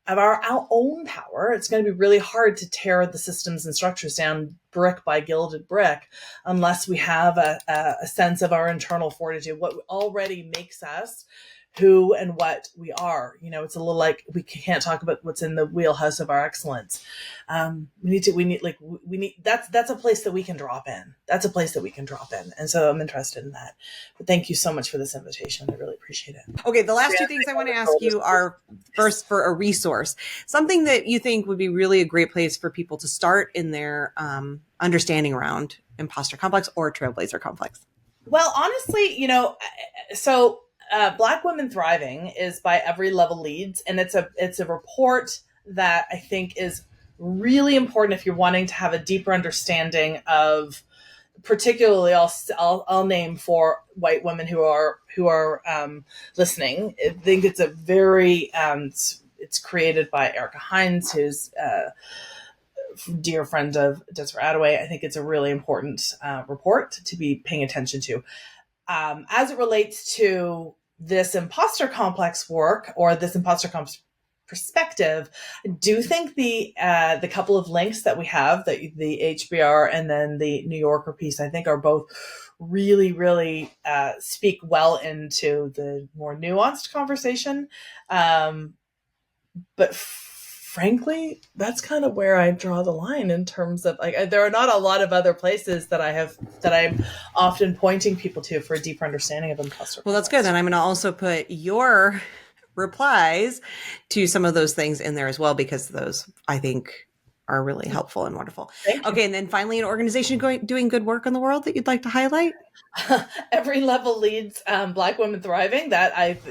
power, it's going to be really hard to tear the systems and structures down brick by gilded brick, unless we have a sense of our internal fortitude, what already makes us who and what we are. It's a little like we can't talk about what's in the wheelhouse of our excellence. We need that's a place that we can drop in. That's a place that we can drop in. And so I'm interested in that. But thank you so much for this invitation. I really appreciate it. Okay, the last two things I want to ask you are, first, for a resource, something that you think would be really a great place for people to start in their understanding around imposter complex or trailblazer complex. Well, honestly, so Black Women Thriving is by Every Level Leads, and it's a report that I think is really important if you're wanting to have a deeper understanding of, particularly I'll name for white women who are listening. I think it's a very it's created by Erica Hines, who's dear friend of Desiree Adaway. I think it's a really important report to be paying attention to. As it relates to this imposter complex work, or this imposter complex perspective, I do think the couple of links that we have, the HBR and then the New Yorker piece, I think are both really, really speak well into the more nuanced conversation. But frankly, that's kind of where I draw the line in terms of, like, there are not a lot of other places that I'm often pointing people to for a deeper understanding of imposter. Well, that's good. And I'm going to also put your replies to some of those things in there as well, because those, I think, are really helpful and wonderful. Thank you. Okay, and then finally, an organization doing good work in the world that you'd like to highlight? Every level leads Black women thriving. That's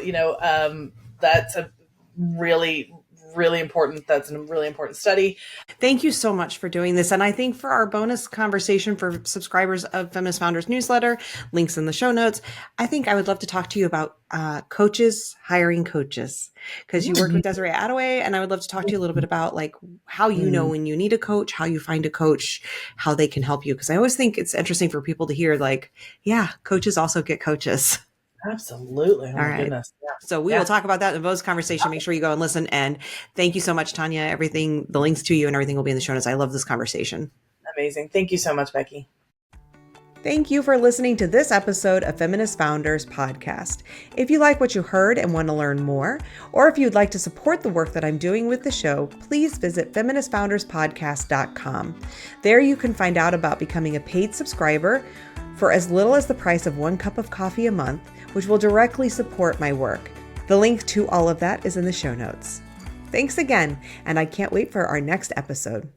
a really really important. That's a really important study. Thank you so much for doing this. And I think for our bonus conversation for subscribers of Feminist Founders newsletter, links in the show notes, I think I would love to talk to you about coaches, hiring coaches, because you worked with Desiree Attaway, and I would love to talk to you a little bit about like how you know when you need a coach, how you find a coach, how they can help you. Because I always think it's interesting for people to hear like, yeah, coaches also get coaches. Absolutely. Oh All my right. goodness. Yeah. So we will talk about that in the bonus conversation. Make sure you go and listen. And thank you so much, Tanya. Everything, the links to you and everything will be in the show notes. I love this conversation. Amazing. Thank you so much, Becky. Thank you for listening to this episode of Feminist Founders Podcast. If you like what you heard and want to learn more, or if you'd like to support the work that I'm doing with the show, please visit feministfounderspodcast.com. There you can find out about becoming a paid subscriber for as little as the price of 1 cup of coffee a month, which will directly support my work. The link to all of that is in the show notes. Thanks again, and I can't wait for our next episode.